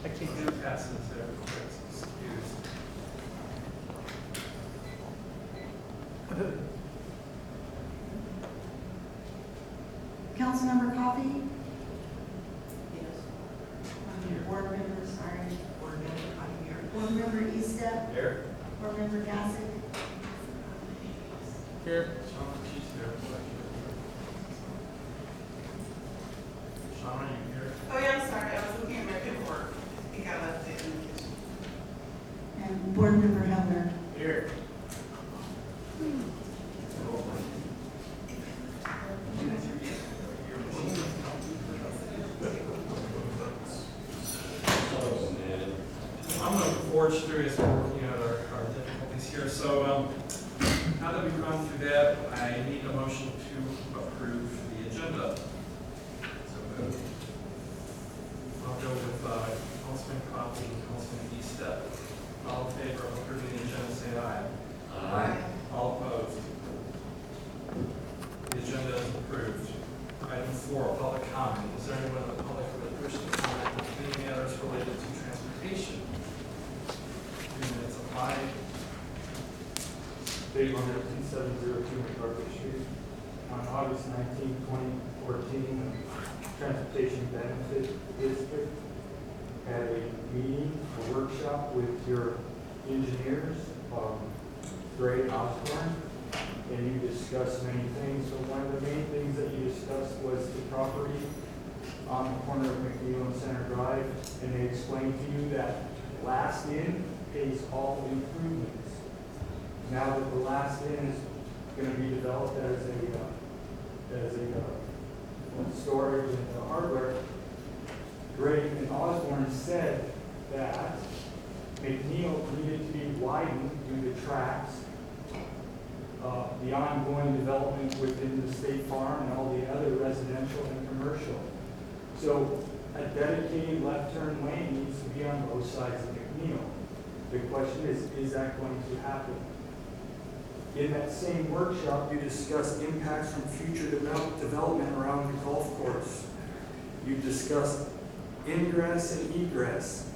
I can't do passes there. Excused. Councilmember Coffey? Yes. Board member, sorry. Board member, I'm here. Board member Eastep? Here. Board member Gassick? Here. She's here. Sean, are you here? Oh, yeah, I'm sorry, I was looking at my paperwork. I think I left it in the kitchen. And board member Heller? Here. I'm going to forge through as we're working out our difficulties here. So now that we've gone through that, I need a motion to approve the agenda. So I'll go with Councilman Coffey and Councilman Eastep. All in favor of approving the agenda, say aye. Aye. All opposed? The agenda is approved. Item 4, public comment. Is there anyone in the public who would wish to comment on any matters related to transportation? 3 minutes apply. Dave on 2702 McCarthy Street. On August 19, 2014, the Transportation Benefit District had a meeting, a workshop with your engineers, Gray and Osborne, and you discussed many things. So one of the main things that you discussed was the property on the corner of McNeil and Center Drive, and they explained to you that last in pays all improvements. Now that the last in is going to be developed as a storage and hardware, Gray and Osborne said that McNeil needed to be widened due to tracks, the ongoing development within the State Farm and all the other residential and commercial. So a dedicated left turn lane needs to be on both sides of McNeil. The question is that going to happen? In that same workshop, you discussed impacts from future development around the golf course. You discussed ingress and egress.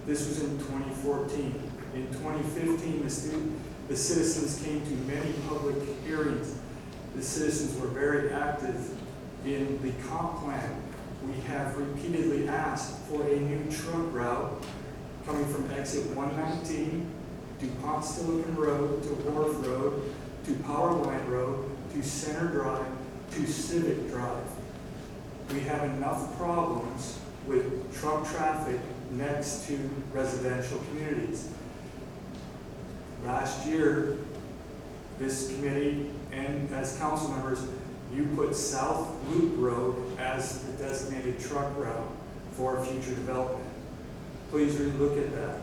This was in 2014. In 2015, the citizens came to many public hearings. The citizens were very active in the comp plan. We have repeatedly asked for a new truck route coming from exit 119 to Ponce-Silicon Road, to Wharf Road, to Powerline Road, to Center Drive, to Civic Drive. We have enough problems with truck traffic next to residential communities. Last year, this committee and as council members, you put South Loop Road as the designated truck route for future development. Please relook at that.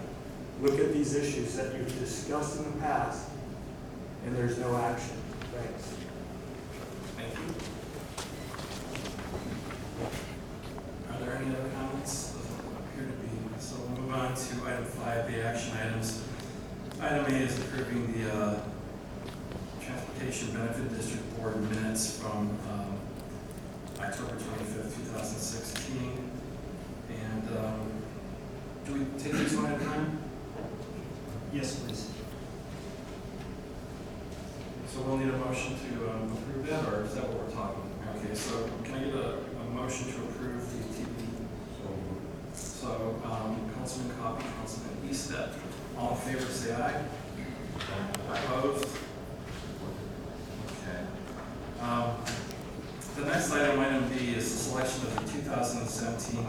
Look at these issues that you've discussed in the past, and there's no action. Thanks. Thank you. Are there any other comments? Doesn't appear to be. So we'll move on to item 5, the action items. Item A is approving the Transportation Benefit District Board minutes from October 25th, 2016. And do we take these one at a time? Yes, please. So we'll need a motion to approve that, or is that what we're talking? Okay, so can I get a motion to approve the TP? So Councilman Coffey, Councilman Eastep, all in favor say aye. Opposed? Okay. The next item, item B, is the selection of the 2017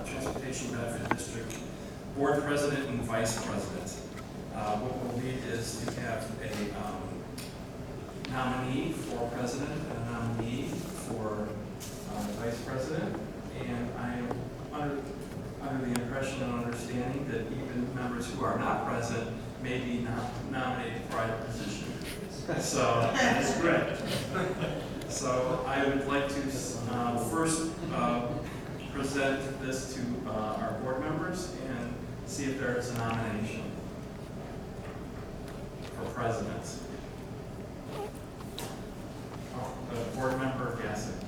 Transportation Benefit District Board President and Vice President. What we'll need is to have a nominee for president and a nominee for vice president. And I am under the impression and understanding that even members who are not present may be nominated for either position. So That's correct. So I would like to first present this to our board members and see if there is a nomination for president. Board member Gassick.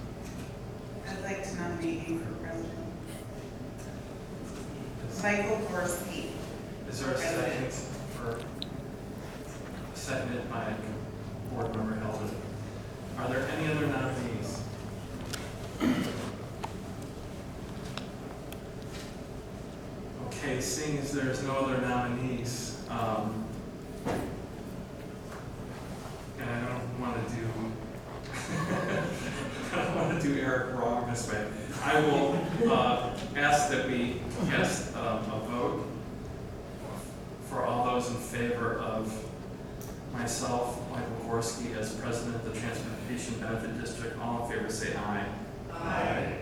I'd like to nominate you for president. Michael Gorski. Is there a second seconded by Board Member Helder? Are there any other nominees? Okay, seeing as there's no other nominees, and I don't want to do, I don't want to do Eric wrong this way. I will ask that we cast a vote for all those in favor of myself, Michael Gorski, as president of the Transportation Benefit District. All in favor say aye. Aye.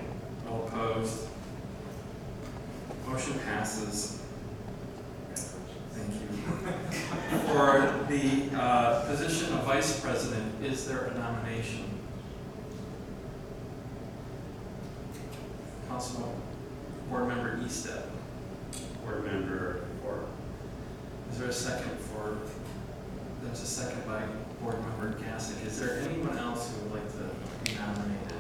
All opposed? Motion passes. Thank you. For the position of vice president, is there a nomination? Councilman, Board Member Easted. Board Member Ford. Is there a second for, there's a second by Board Member Gassick. Is there anyone else who would like to be nominated?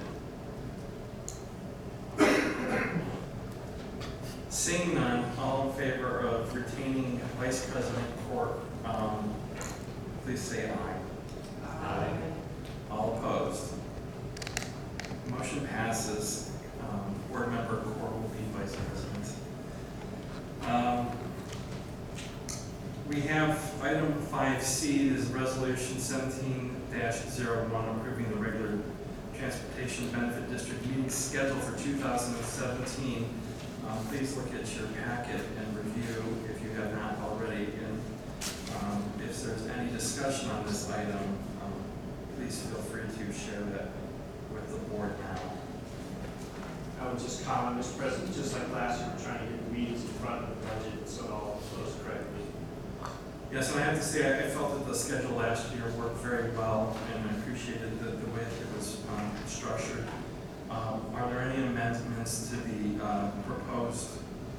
Seeing none, all in favor of retaining Vice President Court, please say aye. Aye. All opposed? Motion passes. Board Member Court will be Vice President. We have item 5C is resolution 17-01 approving the regular Transportation Benefit District meeting schedule for 2017. Please look at your packet and review if you have not already. And if there's any discussion on this item, please feel free to share that with the board now. I would just comment, Mr. President, just like last year, we're trying to get the meetings in front of the budget so it all flows correctly. Yes, and I have to say, I felt that the schedule last year worked very well, and I appreciated the way that it was structured. Are there any amendments to the proposed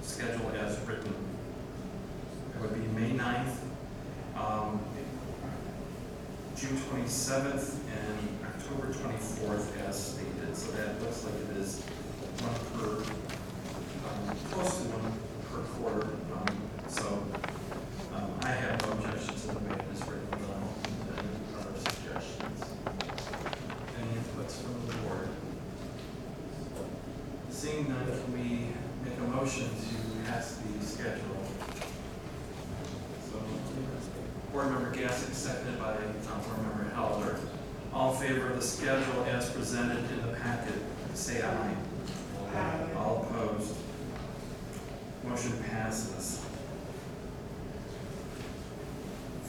schedule as written? It would be May 9th, June 27th, and October 24th as stated. So that looks like it is one per, close to one per quarter. I have no objection to the way it is written. Any other suggestions? Any inputs from the board? Seeing none, can we make a motion to pass the schedule? So, Board Member Gassick, seconded by Board Member Heller. All in favor of the schedule as presented in the packet, say aye. Aye. All opposed? Motion passes.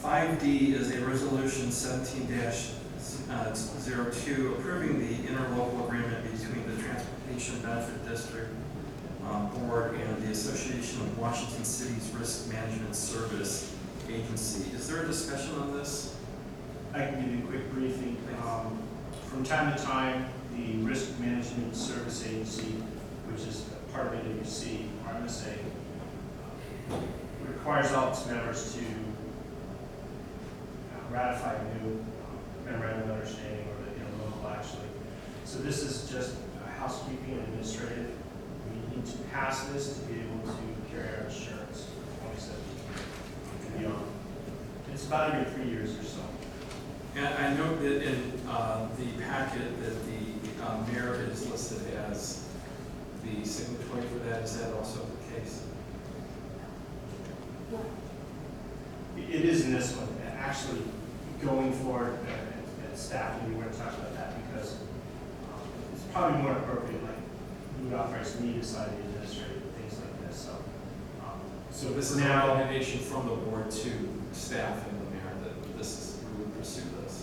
5D is a resolution 17-02 approving the interlocal agreement between the Transportation Benefit District Board and the Association of Washington Cities Risk Management Service Agency. Is there a discussion on this? I can give you a quick briefing. From time to time, the Risk Management Service Agency, which is part of AWC, RMSA, requires all its members to ratify a new memorandum of understanding, or the local actually. So this is just housekeeping and administrative. We need to pass this to be able to carry our insurance for 2017 and beyond. It's about every 3 years or so. And I note that in the packet that the mayor is listed as the signatory for that. Is that also the case? It is in this one. Actually, going forward at staff, we weren't talking about that because it's probably more appropriate, like you would authorize me to sign the administrative things like this. So this is a recommendation from the board to staff and the mayor that this is, we would pursue this.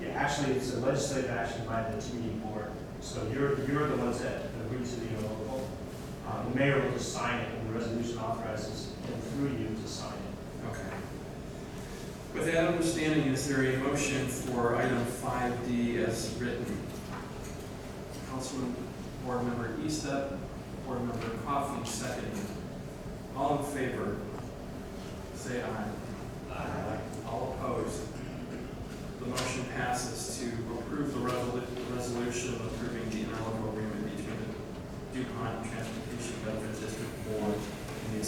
Yeah, actually, it's a legislative action by the TD board. So you're the ones that agree to the interlocal. The mayor will just sign it, and the resolution authorizes him through you to sign it. Okay. With that understanding, is there a motion for item 5D as written? Councilman, Board Member Easted, Board Member Coffey, second. All in favor, say aye. Aye. All opposed? The motion passes to approve the resolution approving the interlocal agreement between the DuPont Transportation Benefit District Board and the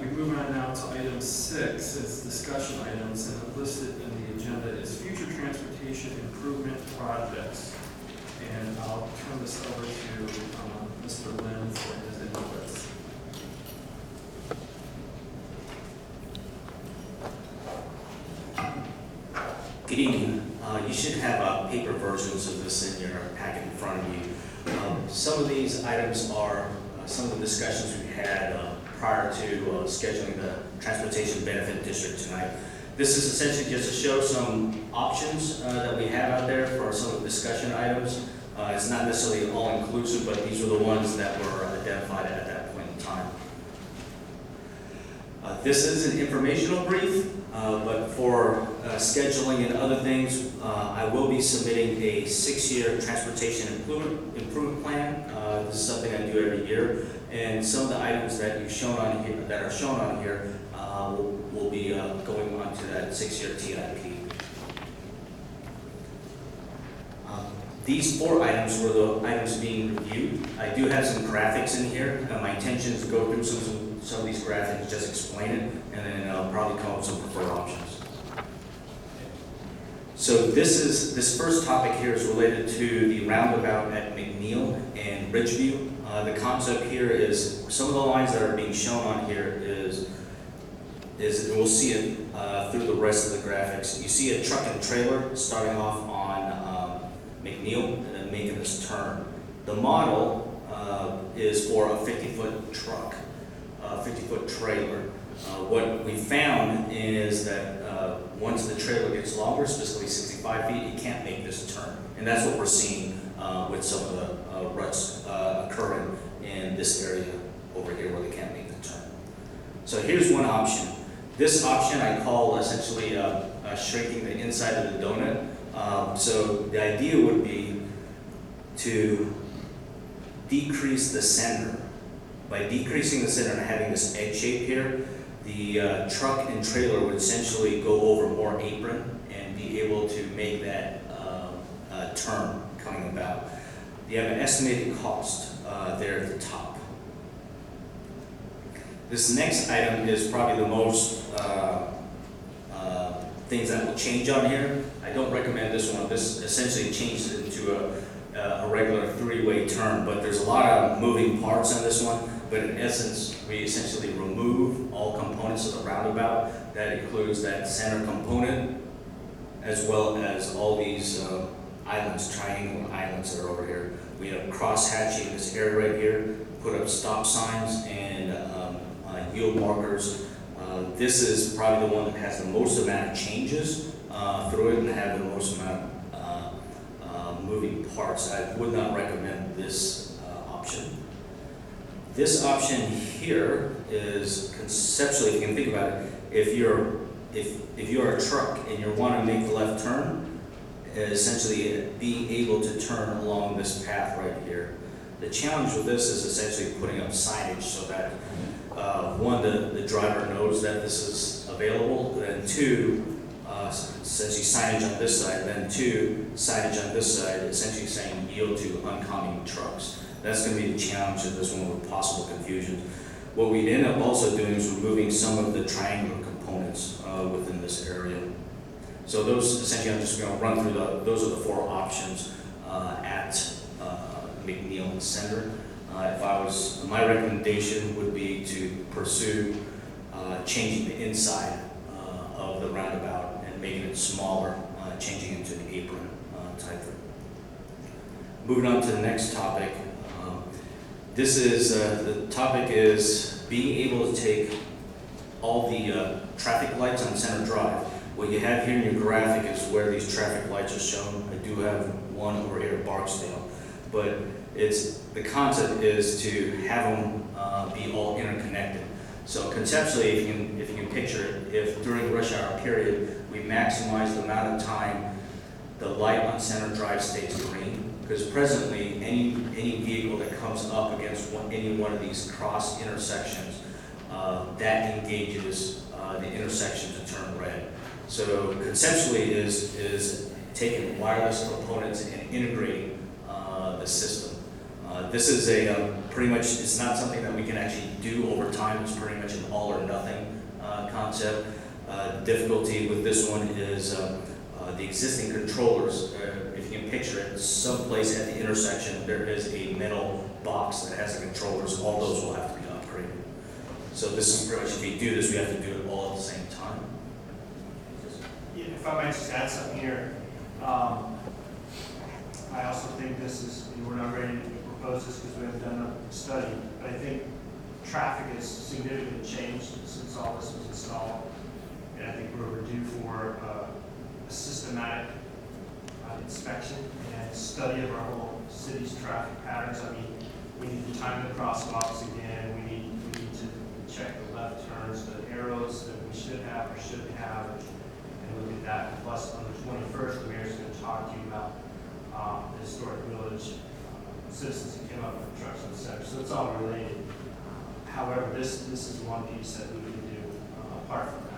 We move on now to item 6, it's discussion items, and listed in the agenda is future transportation improvement projects. And I'll turn this over to Mr. Lynn for his inputs. Good evening. You should have paper versions of this in your packet in front of you. Some of these items are some of the discussions we had prior to scheduling the Transportation Benefit District tonight. This is essentially just to show some options that we have out there for some of the discussion items. It's not necessarily all-inclusive, but these were the ones that were identified at that point in time. This is an informational brief, but for scheduling and other things, I will be submitting a 6-year transportation improvement plan. This is something I do every year, and some of the items that you've shown on here, that are shown on here, will be going on to that 6-year TIP. These 4 items were the items being reviewed. I do have some graphics in here. My intention is to go through some of these graphics, just explain it, and then I'll probably come up with some preferred options. So this first topic here is related to the roundabout at McNeil and Ridgeview. The concept here is some of the lines that are being shown on here is and we'll see it through the rest of the graphics. You see a truck and trailer starting off on McNeil and then making this turn. The model is for a 50-foot truck, a 50-foot trailer. What we found is that once the trailer gets longer, specifically 65 feet, it can't make this turn. And that's what we're seeing with some of the ruts occurring in this area over here where they can't make the turn. So here's one option. This option I call essentially shrinking the inside of the donut. So the idea would be to decrease the center. By decreasing the center and having this egg shape here, the truck and trailer would essentially go over more apron and be able to make that turn coming about. You have an estimated cost there at the top. This next item is probably the most things that will change on here. I don't recommend this one. This essentially changes it into a regular 3-way turn, but there's a lot of moving parts on this one. But in essence, we essentially remove all components of the roundabout. That includes that center component, as well as all these islands, triangle islands that are over here. We have cross-hatching this area right here, put up stop signs and yield markers. This is probably the one that has the most amount of changes through it and have the most amount of moving parts. I would not recommend this option. This option here is conceptually, if you can think about it, if you're a truck and you want to make the left turn, essentially being able to turn along this path right here. The challenge with this is essentially putting up signage so that one, the driver knows that this is available, then 2, essentially signage on this side, then 2, signage on this side, essentially saying yield to oncoming trucks. That's going to be the challenge of this one with possible confusion. What we'd end up also doing is removing some of the triangular components within this area. So those, essentially, I'm just going to run through those are the 4 options at McNeil and Center. My recommendation would be to pursue changing the inside of the roundabout and making it smaller, changing it to the apron type. Moving on to the next topic. The topic is being able to take all the traffic lights on Center Drive. What you have here in your graphic is where these traffic lights are shown. I do have one over here at Barksdale, but the concept is to have them be all interconnected. So conceptually, if you can picture it, if during the rush hour period we maximize the amount of time the light on Center Drive stays green, because presently any vehicle that comes up against any one of these cross intersections, that engages the intersection to turn red. So conceptually is taking wireless components and integrating the system. This is a pretty much, it's not something that we can actually do over time. It's pretty much an all or nothing concept. Difficulty with this one is the existing controllers. If you can picture it, someplace at the intersection, there is a metal box that has the controllers. All those will have to be upgraded. So this is pretty much, if you do this, we have to do it all at the same time. Yeah, if I might just add something here. I also think this is, we're not ready to propose this because we haven't done a study, but I think traffic has significantly changed since all this was installed. And I think we're overdue for a systematic inspection and study of our whole city's traffic patterns. I mean, we need to time the crosswalks again. We need to check the left turns, the arrows that we should have or shouldn't have, and look at that. Plus, on the 21st, the mayor's going to talk to you about the historic village, citizens who came up with trucks in the center. So it's all related. However, this is one piece that we can do apart from that.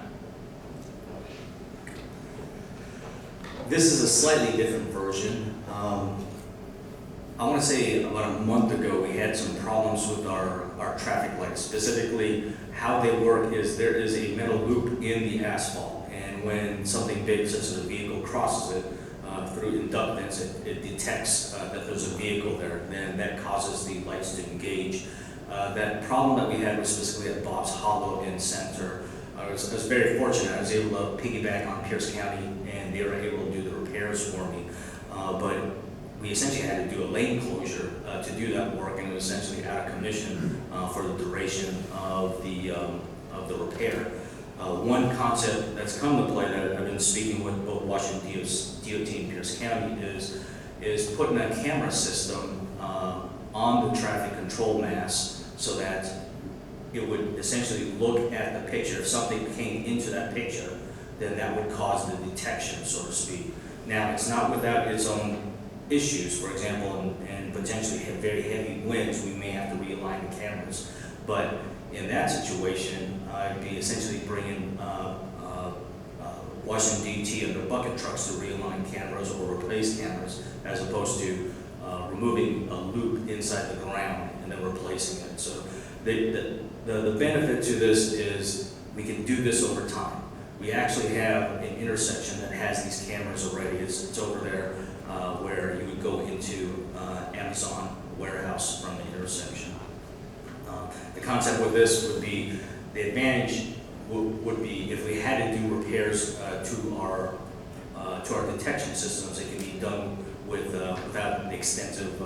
This is a slightly different version. I want to say about a month ago, we had some problems with our traffic lights. Specifically, how they work is there is a metal loop in the asphalt, and when something big such as a vehicle crosses it, through inductance, it detects that there's a vehicle there, then that causes the lights to engage. That problem that we had was specifically at Bob's Hollow in Center. I was very fortunate. I was able to piggyback on Pierce County, and they were able to do the repairs for me. But we essentially had to do a lane closure to do that work, and it was essentially out of commission for the duration of the repair. One concept that's come to play that I've been speaking with both Washington DOT and Pierce County is putting a camera system on the traffic control mass so that it would essentially look at the picture. If something came into that picture, then that would cause the detection, so to speak. Now, it's not without its own issues. For example, and potentially have very heavy winds, we may have to realign the cameras. But in that situation, I'd be essentially bringing Washington DOT and their bucket trucks to realign cameras or replace cameras, as opposed to removing a loop inside the ground and then replacing it. So the benefit to this is we can do this over time. We actually have an intersection that has these cameras already. It's over there where you would go into Amazon warehouse from the intersection. The concept with this would be, the advantage would be if we had to do repairs to our detection systems, it can be done without an extensive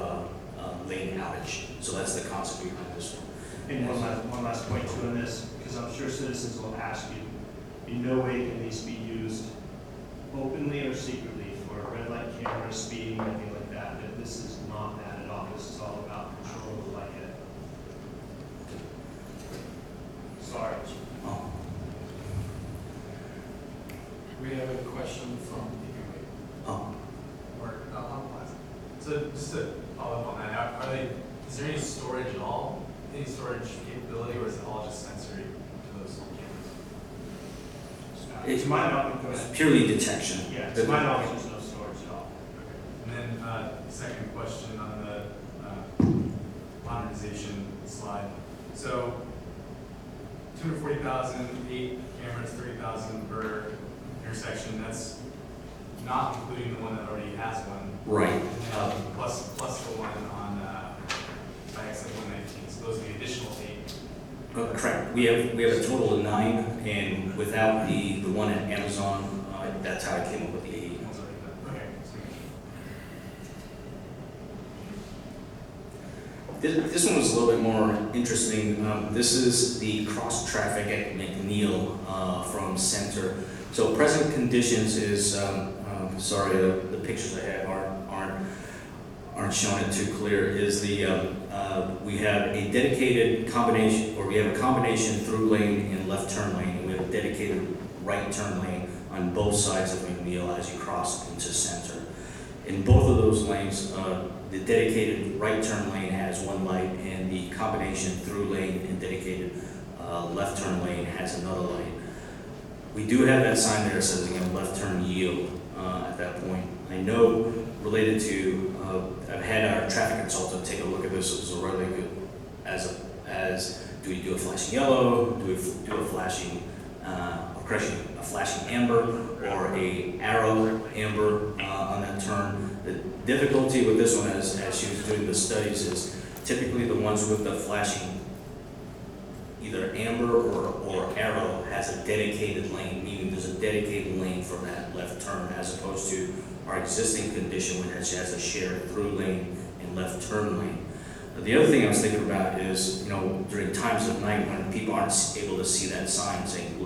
lane outage. So that's the concept behind this one. And one last point too on this, because I'm sure citizens will ask you, in no way can these be used openly or secretly for red light cameras, speeding, anything like that. But this is not that at all. This is all about control of the light head. Sorry. Oh. We have a question from Oh. So just to follow up on that, is there any storage at all? Any storage capability, or is it all just sensory to those cameras? To my knowledge, go It's ahead. purely detection. Yeah, to my knowledge, there's no storage at all. And then second question on the modernization slide. So 240,000, 8 cameras, 30,000 per intersection. That's not including the one that already has one. Right. And then plus the one on IXF 119. So those are the additional 8. Correct. We have a total of 9, and without the one at Amazon, that's how I came up with the 8. One's already done. Okay. This one was a little bit more interesting. This is the cross traffic at McNeil from Center. So present conditions is, sorry, the pictures I have aren't showing it too clear, is we have a dedicated combination, or we have a combination through lane and left turn lane, and we have a dedicated right turn lane on both sides of McNeil as you cross into Center. In both of those lanes, the dedicated right turn lane has one light, and the combination through lane and dedicated left turn lane has another light. We do have that sign there that says, again, left turn yield at that point. I know related to I've had our traffic consultant take a look at this as a really good, as do we do a flashing yellow, do we do a flashing, a flashing amber, or a arrow amber on that turn. The difficulty with this one, as she was doing the studies, is typically the ones with the flashing either amber or arrow has a dedicated lane, meaning there's a dedicated lane for that left turn, as opposed to our existing condition, which has a shared through lane and left turn lane. The other thing I was thinking about is, during times of night when people aren't able to see that sign saying,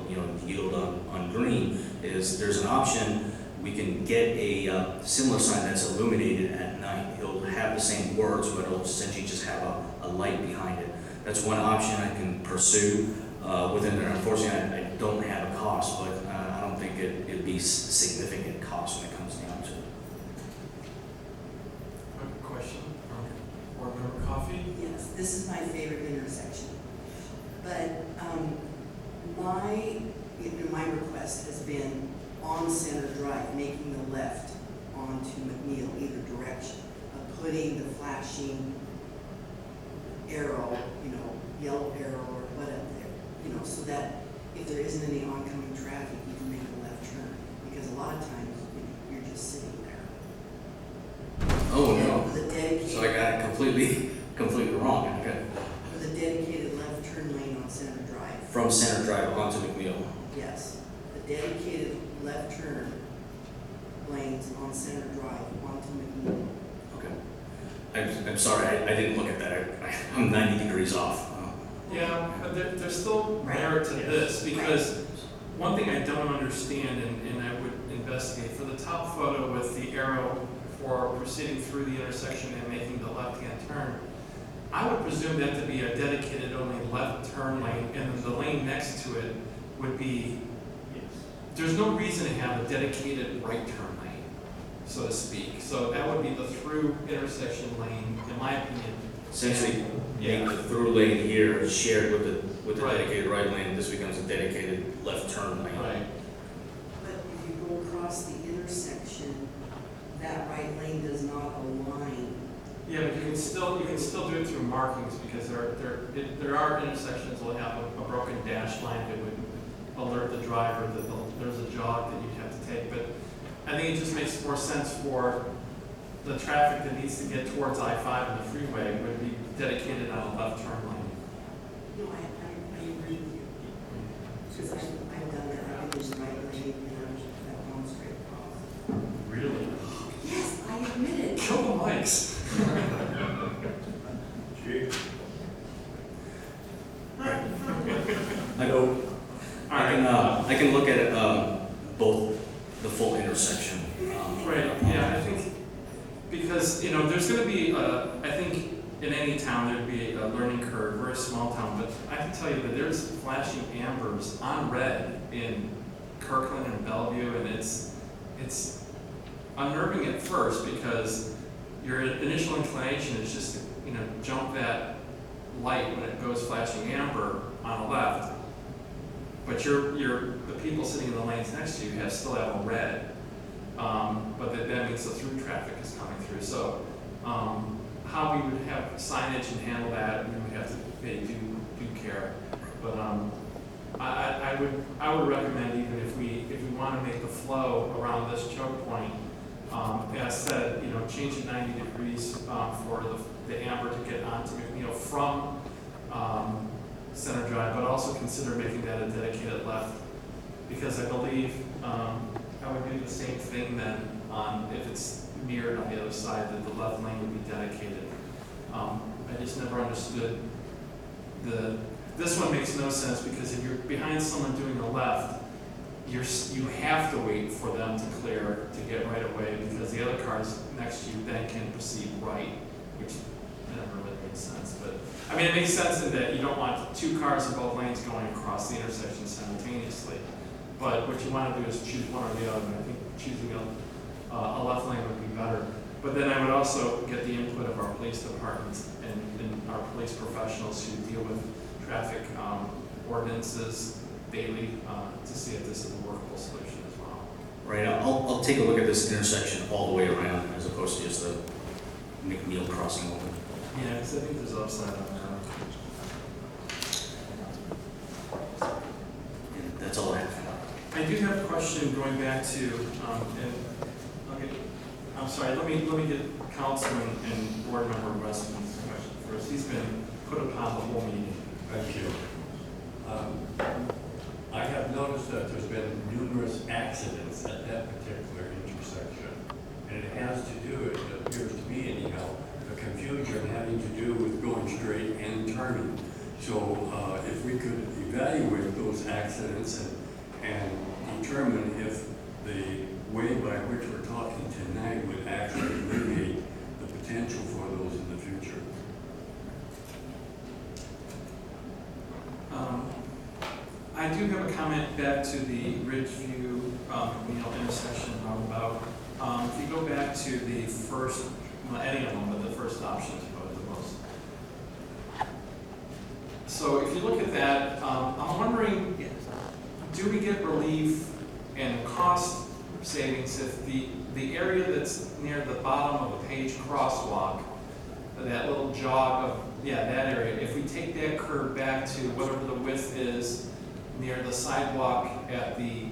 yield on green, is there's an option. We can get a similar sign that's illuminated at night. It'll have the same words, but it'll essentially just have a light behind it. That's one option I can pursue within there. Unfortunately, I don't have a cost, but I don't think it'd be significant cost when it comes down to it. A question from Board Member Coffey? Yes, this is my favorite intersection. But my request has been on Center Drive, making the left onto McNeil, either direction, of putting the flashing arrow, yellow arrow or whatever there, so that if there isn't any oncoming traffic, you can make a left turn. Because a lot of times, you're just sitting there. Oh, And no. with a dedicated, So I got it completely wrong. Okay. with a dedicated left turn lane on Center Drive. From Center Drive onto McNeil. Yes, the dedicated left turn lanes on Center Drive onto McNeil. Okay. I'm sorry, I didn't look at that. I'm 90 degrees off. Yeah, but there's still Right. merit to this, because one thing I don't understand, and I would investigate, for the top photo with the arrow for proceeding through the intersection and making the left-hand turn, I would presume that to be a dedicated only left turn lane, and then the lane next to it would be, there's no reason to have a dedicated right turn lane, so to speak. So that would be the through intersection lane, in my opinion. Essentially, Yeah. the through lane here is shared with the Right. dedicated right lane. This becomes a dedicated left turn lane. Right. But if you go across the intersection, that right lane does not align. Yeah, but you can still do it through markings, because there are intersections that will have a broken dash line that would alert the driver that there's a jog that you'd have to take. But I think it just makes more sense for the traffic that needs to get towards I-5 and the freeway would be dedicated on a left turn lane. No, I agree with you. Because I've done that, I've been in the right lane and I've gone straight across. Really? Yes, I admit it. Kill the mics. I go. I can look at it, both the full intersection. Right, yeah, I think, because, there's gonna be, I think in any town, there'd be a learning curve. We're a small town, but I can tell you that there's flashing ambers on red in Kirkland and Bellevue, and it's unnerving at first, because your initial inclination is just to, jump that light when it goes flashing amber on the left. But the people sitting in the lanes next to you still have a red. But that means the through traffic is coming through. So, how we would have signage and handle that, we would have to pay due care. But, I would recommend, even if we want to make the flow around this choke point, as said, change it 90 degrees, for the amber to get onto McNeil from, Center Drive, but also consider making that a dedicated left, because I believe I would do the same thing then if it's mirrored on the other side, that the left lane would be dedicated. I just never understood this one makes no sense, because if you're behind someone doing the left, you have to wait for them to clear to get right away, because the other cars next to you then can proceed right, which never really makes sense. But I mean, it makes sense in that you don't want two cars in both lanes going across the intersection simultaneously. But what you want to do is choose one or the other. And I think choosing a left lane would be better. But then I would also get the input of our police departments and our police professionals who deal with traffic ordinances daily to see if this is a workable solution as well. Right. I'll take a look at this intersection all the way around, as opposed to just McNeil crossing over. Yeah, because I think there's upside on And that's all I have. that. I do have a question going back to, and, okay, I'm sorry, let me get Councilman and Board Member Westman's question first. He's been put upon the whole meeting. Thank you. I have noticed that there's been numerous accidents at that particular intersection. And it has to do, it appears to me anyhow, the confusion having to do with going straight and turning. So if we could evaluate those accidents and determine if the way by which we're talking tonight would actually alleviate the potential for those in the future. I do have a comment back to the Ridgeview, intersection roundabout. If you go back to the first, well, any of them, but the first option is probably the most. So if you look at that, I'm wondering, do we get relief and cost savings if the area that's near the bottom of the page crosswalk, that little jog of, that area, if we take that curve back to whatever the width is near the sidewalk at the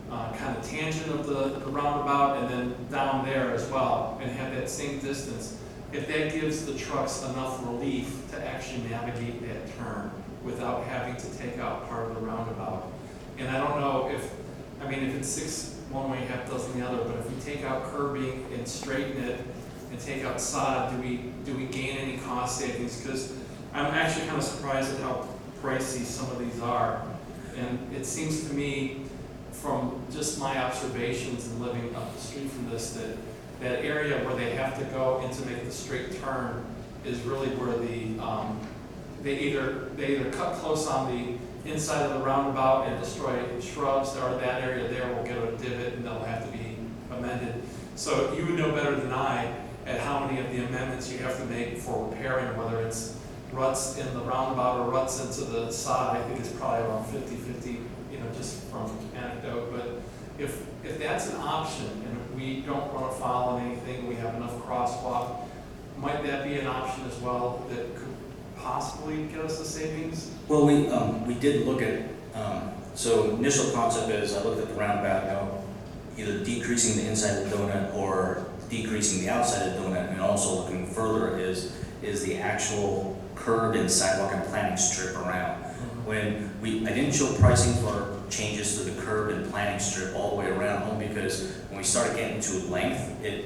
kind of tangent of the roundabout and then down there as well, and have that same distance, if that gives the trucks enough relief to actually navigate that turn without having to take out part of the roundabout. And I don't know if it's 6 one way, half dozen the other, but if we take out curbing and straighten it and take out sod, do we gain any cost savings? Because I'm actually kind of surprised at how pricey some of these are. And it seems to me, from just my observations and living up the street from this, that area where they have to go in to make the straight turn is really where they either cut close on the inside of the roundabout and destroy shrubs, or that area there will get a divot and they'll have to be amended. So you would know better than I at how many of the amendments you have to make for repairing, whether it's ruts in the roundabout or ruts into the sod. I think it's probably around 50-50, just from anecdote. But if that's an option and we don't run afoul of anything, we have enough crosswalk, might that be an option as well that could possibly get us the savings? Well, we did look at, so initial concept is I looked at the roundabout, either decreasing the inside of the donut or decreasing the outside of the donut, and also looking further is the actual curb and sidewalk and planting strip around. When I didn't show pricing for changes to the curb and planting strip all the way around, only because when we started getting to length, it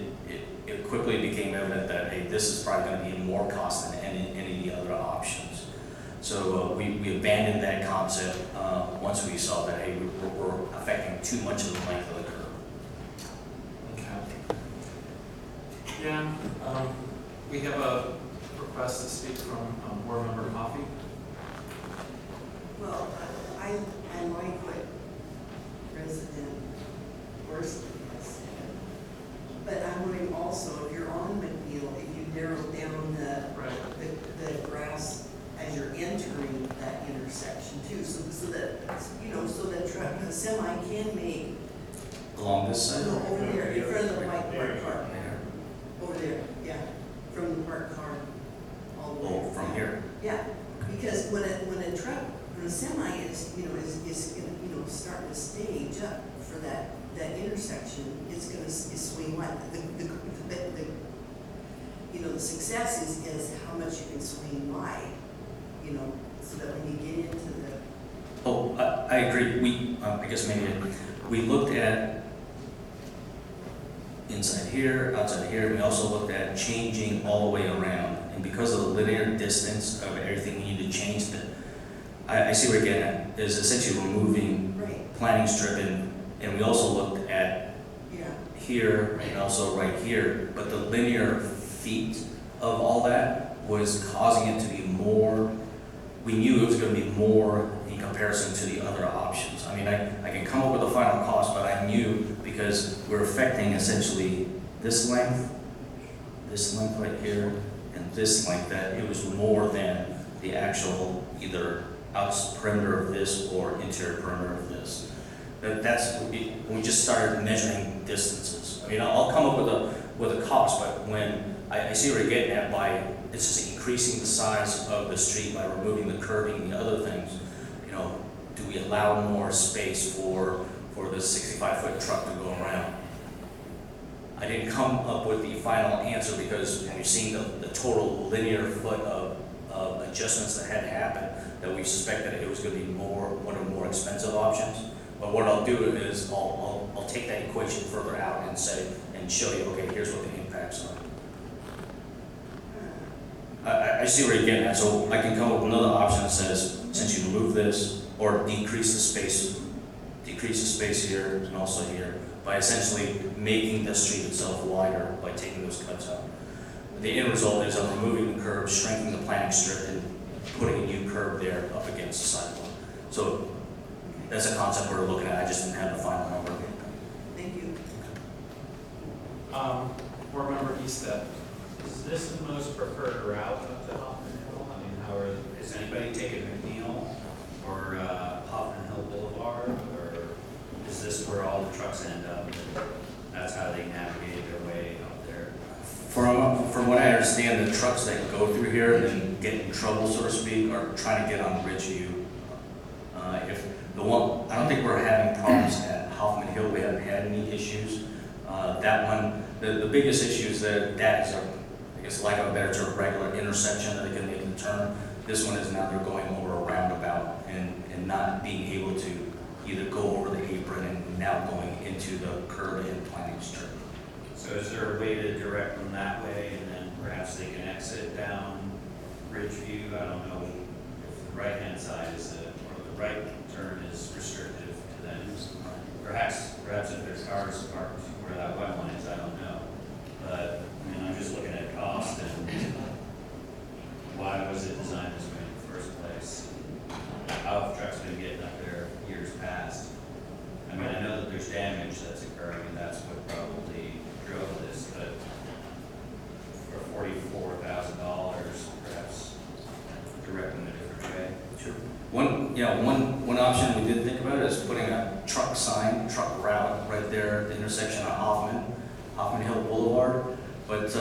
quickly became evident that, hey, this is probably going to be more cost than any of the other options. So we abandoned that concept once we saw that, hey, we're affecting too much of the length of the curb. Okay. Yeah, we have a request to speak from Board Member Coffey. Well, I like what President Worsley has said, but I'm wondering also, if you're on McNeil, if you narrow down the grass as you're entering that intersection too, so that, so that the semi can make, Along this side? no, over there, in front of the white parked car, There. over there, yeah, from the parked car all the way. Oh, from here? Yeah, because when a truck, when a semi is starting to stage up for that intersection, it's gonna swing wide. The success is how much you can swing wide, so that when you get into the. Oh, I agree. I guess maybe we looked at inside here, outside here. We also looked at changing all the way around. And because of the linear distance of everything we need to change, I see where you're getting at, is essentially removing planting strip, and we also looked at here and also right here, but the linear feet of all that was causing it to be more, we knew it was going to be more in comparison to the other options. I mean, I can come up with a final cost, but I knew because we're affecting essentially this length right here, and this length, that it was more than the actual either outside perimeter of this or interior perimeter of this. That's when we just started measuring distances. I mean, I'll come up with a cost, but when I see what you're getting at by, it's just increasing the size of the street by removing the curbing and the other things. You know, do we allow more space for the 65-foot truck to go around? I didn't come up with the final answer because when you're seeing the total linear foot of adjustments that had to happen, that we suspected it was gonna be one of the more expensive options. But what I'll do is I'll take that equation further out and show you, okay, here's what the impacts are. I see where you're getting at, so I can come up with another option that says, since you remove this, or decrease the space here and also here, by essentially making the street itself wider by taking those cuts out. The end result is I'm removing the curb, shrinking the planting strip, and putting a new curb there up against the sidewalk. So that's a concept we're looking at, I just didn't have the final number. Thank you. Board Member Eastet. Is this the most preferred route up to Hoffman Hill? I mean, is anybody taking McNeil or Hoffman Hill Boulevard? Or is this where all the trucks end up? That's how they navigate their way up there? From what I understand, the trucks that go through here and get in trouble, so to speak, are trying to get on Ridgeview. I don't think we're having problems at Hoffman Hill. We haven't had any issues. That one, the biggest issue is that is a, I guess, lack of a better term, regular intersection that they can make the turn. This one is now they're going over a roundabout and not being able to either go over the apron and now going into the curb and planting strip. So is there a way to direct them that way, and then perhaps they can exit down Ridgeview? I don't know if the right-hand side is or the right turn is restrictive to them. Perhaps if there's cars parked where that white one is, I don't know. But I mean, I'm just looking at cost and why was it designed this way in the first place? How have trucks been getting up there years past? I mean, I know that there's damage that's occurring, and that's what probably drove this, but for $44,000, perhaps direct them a different way. Sure. One option we did think about is putting a truck sign, truck route right there at the intersection of Hoffman Hill Boulevard. But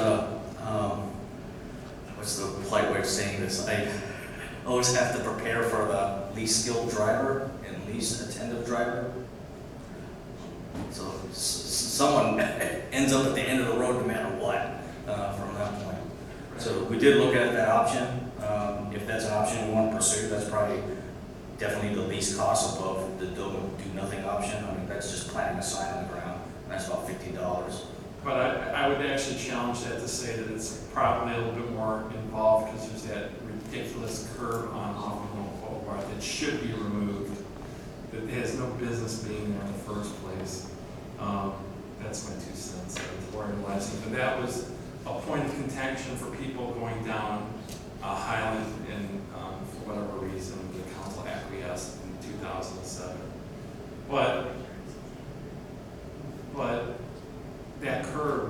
what's the polite way of saying this? I always have to prepare for the least skilled driver and least attentive driver. So someone ends up at the end of the road no matter what from that point. So we did look at that option. If that's an option we want to pursue, that's probably definitely the least cost above the do nothing option. I mean, that's just planting a sign on the ground. That's about $50. But I would actually challenge that to say that it's probably a little bit more involved because there's that ridiculous curve on Hoffman Hill Boulevard that should be removed, that has no business being there in the first place. That's my 2 cents editorializing. But that was a point of contention for people going down Highland, and for whatever reason, the council acquiesced in 2007. But that curb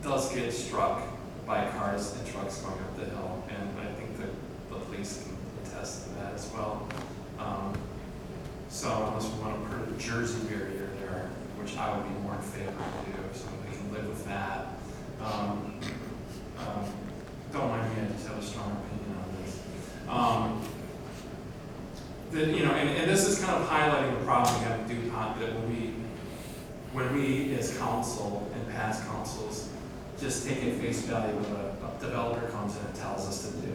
does get struck by cars and trucks going up the hill, and I think that the police can attest to that as well. So unless we want to put a Jersey barrier there, which I would be more in favor of do, so we can live with that. Don't mind me, I just have a strong opinion on this. And this is kind of highlighting the problem we have with DuPont, that when we as council and past councils just take at face value what a developer comes in and tells us to do.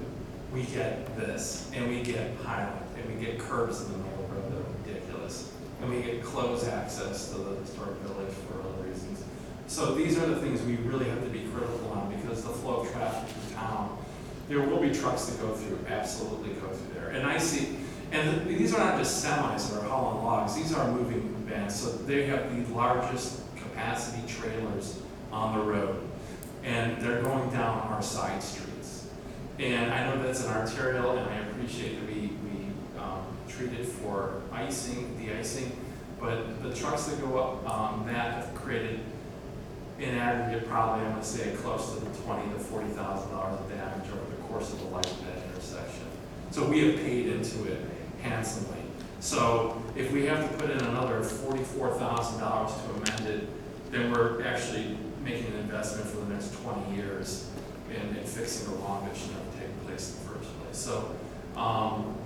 We get this, and we get Highland, and we get curbs in the middle of the road that are ridiculous, and we get closed access to the historic village for other reasons. So these are the things we really have to be critical on, because the flow of traffic through town, there will be trucks that go through, absolutely go through there. And I see, and these are not just semis that are hauling logs, these are moving vans. So they have the largest capacity trailers on the road, and they're going down our side streets. And I know that's an arterial, and I appreciate that we treat it for de-icing, but the trucks that go up that have created, in aggregate, probably, I'm going to say, close to the $20,000 to $40,000 of damage over the course of the life of that intersection. So we have paid into it handsomely. So if we have to put in another $44,000 to amend it, then we're actually making an investment for the next 20 years in fixing a wrong that should never take place in the first place. So,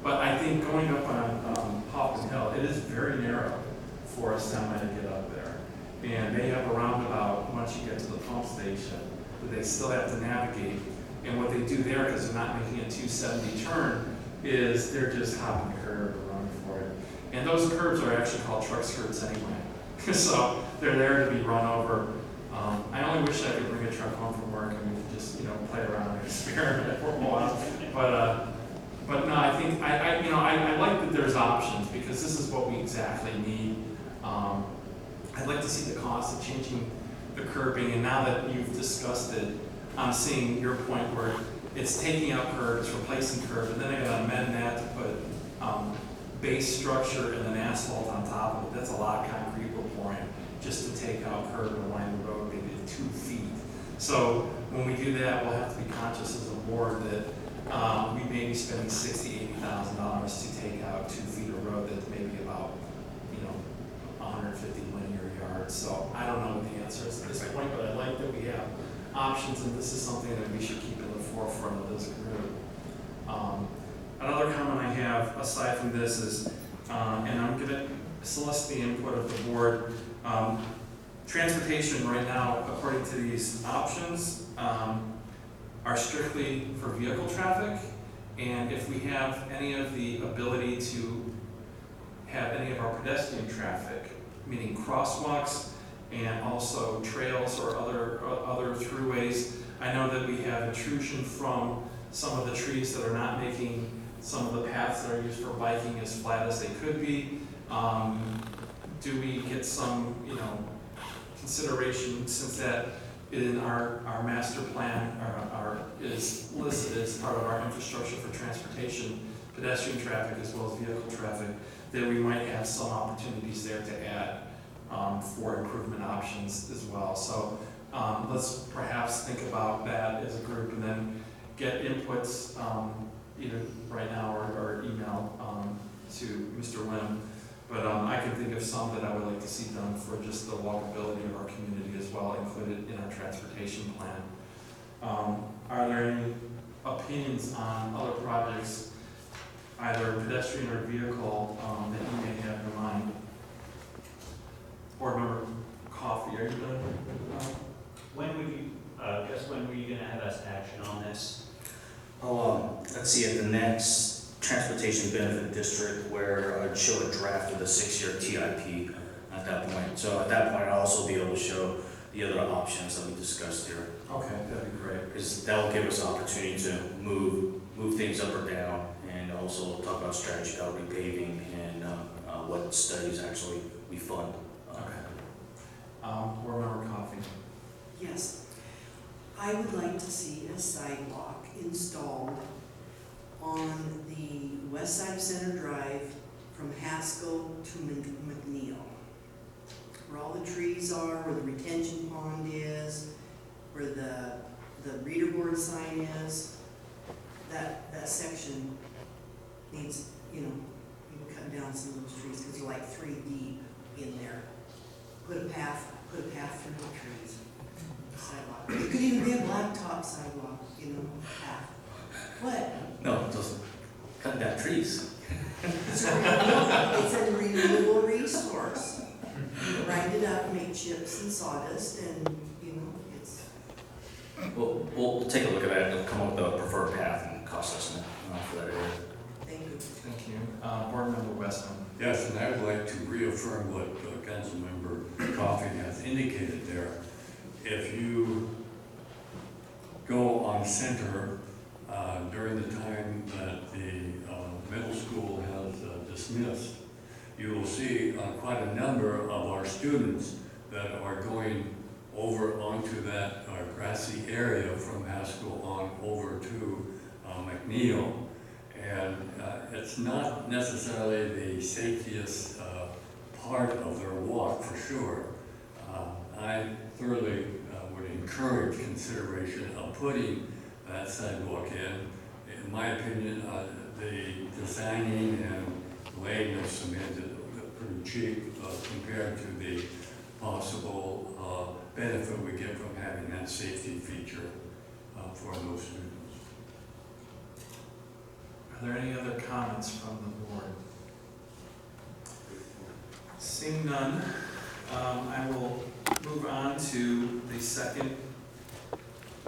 but I think going up on Hoffman Hill, it is very narrow for a semi to get up there. And they have a roundabout once you get to the pump station that they still have to navigate. And what they do there, because they're not making a 270 turn, is they're just hopping the curb and running for it. And those curbs are actually called truck skirts anyway. So they're there to be run over. I only wish I could bring a truck home from work and we could just, play around and experiment for a while. But no, I think, I like that there's options because this is what we exactly need. I'd like to see the cost of changing the curbing, and now that you've discussed it, I'm seeing your point where it's taking out curbs, replacing curb, and then I gotta amend that to put base structure and then asphalt on top of it. That's a lot of concrete we're pouring just to take out curb and line the road maybe 2 feet. So when we do that, we'll have to be conscious as a board that we may be spending $60,000, $80,000 to take out 2 feet of road that's maybe about 150 linear yards. So I don't know what the answer is at this point, but I like that we have options, and this is something that we should keep in the forefront of this group. Another comment I have aside from this is, and I'm going to solicit the input of the board. Transportation right now, according to these options, are strictly for vehicle traffic, and if we have any of the ability to have any of our pedestrian traffic, meaning crosswalks and also trails or other throughways. I know that we have intrusion from some of the trees that are not making some of the paths that are used for biking as flat as they could be. Do we get some, consideration, since that in our master plan is listed as part of our infrastructure for transportation, pedestrian traffic as well as vehicle traffic, that we might have some opportunities there to add for improvement options as well. So let's perhaps think about that as a group and then get inputs either right now or email to Mr. Lim. But I can think of some that I would like to see done for just the walkability of our community as well, included in our transportation plan. Are there any opinions on other projects, either pedestrian or vehicle, that you may have in mind? Board Member Coffey, are you done? When would you, when were you gonna have us action on this? Let's see, at the next Transportation Benefit District, where I'd show a draft of the 6-year TIP at that point. So at that point, I'll also be able to show the other options that we discussed here. Okay, that'd be great. Because that'll give us an opportunity to move things up or down, and also talk about strategy about repaving and what studies actually we fund. Okay. Board Member Coffey. Yes, I would like to see a sidewalk installed on the west side of Center Drive from Haskell to McNeil. Where all the trees are, where the retention pond is, where the reader board sign is, that section needs, you cut down some of those trees because they're like 3 deep in there. Put a path through the trees. Sidewalk. It could even be a blacktop sidewalk, path. What? No, just cut down trees. It's a renewable resource. Grind it up, make chips and sawdust, and, it's... We'll take a look at that and come up with a preferred path and cost estimate for that area. Thank you. Thank you. Board Member Westman. Yes, and I would like to reaffirm what Councilmember Coffey has indicated there. If you go on Center during the time that the middle school has dismissed, you will see quite a number of our students that are going over onto that grassy area from Haskell on over to McNeil. And it's not necessarily the safetiest part of their walk, for sure. I thoroughly would encourage consideration of putting that sidewalk in. In my opinion, the designing and laying of cement is pretty cheap compared to the possible benefit we get from having that safety feature for those students. Are there any other comments from the board? Seeing none, I will move on to the second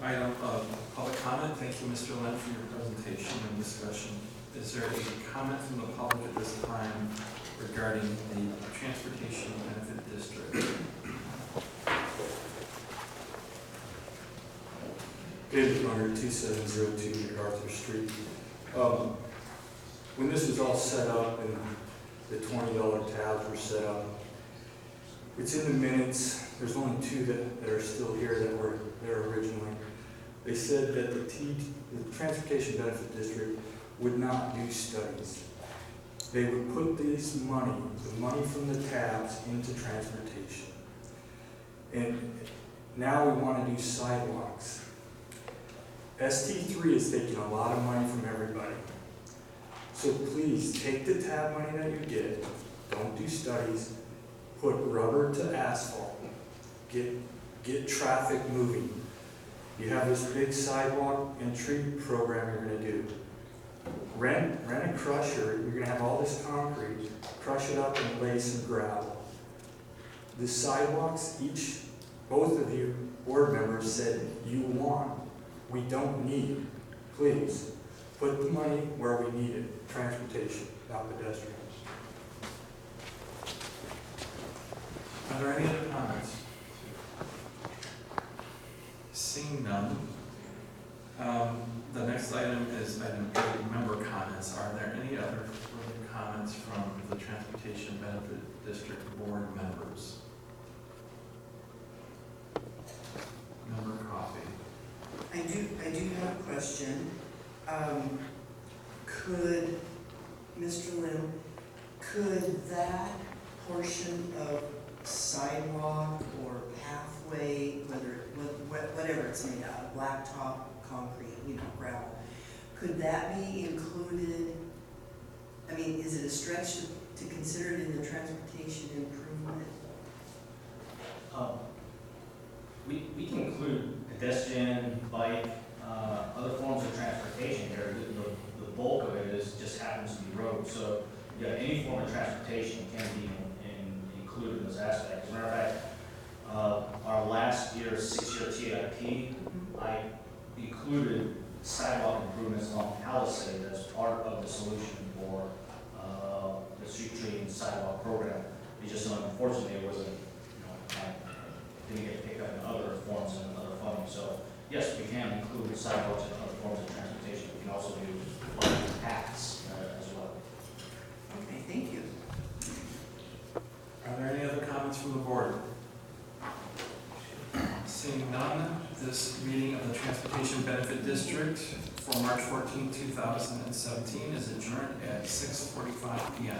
item of public comment. Thank you, Mr. Lynn, for your presentation and discussion. Is there a comment from the public at this time regarding the Transportation Benefit District? David Munger, 2702 MacArthur Street. When this was all set up and the $20 tabs were set up, it's in the minutes. There's only two that are still here that were there originally. They said that the Transportation Benefit District would not do studies. They would put this money, the money from the tabs, into transportation. And now we want to do sidewalks. ST3 is taking a lot of money from everybody. So please, take the tab money that you get, don't do studies, put rubber to asphalt, get traffic moving. You have this big sidewalk and tree program you're gonna do. Rent a crusher, you're gonna have all this concrete, crush it up and lay some gravel. The sidewalks, both of you board members said you want, we don't need. Please, put the money where we need it, transportation, not pedestrians. Are there any other comments? Seeing none, the next item is item 8, member comments. Are there any other further comments from the Transportation Benefit District board members? Member Coffey. I do have a question. Could, Mr. Lim, could that portion of sidewalk or pathway, whatever it's made out of, blacktop, concrete, gravel, could that be included? I mean, is it a stretch to consider it in the transportation improvement? We can include pedestrian, bike, other forms of transportation here. The bulk of it just happens to be road. So, yeah, any form of transportation can be included in those aspects. As a matter of fact, our last year's 6-year TIP, I included sidewalk improvements along Palisade as part of the solution for the street tree and sidewalk program. It just unfortunately it wasn't, didn't get picked up in other forms and other funding. So yes, we can include sidewalks and other forms of transportation. We can also do paths as well. Okay, thank you. Are there any other comments from the board? Seeing none, this meeting of the Transportation Benefit District for March 14, 2017 is adjourned at 6:45 p.m.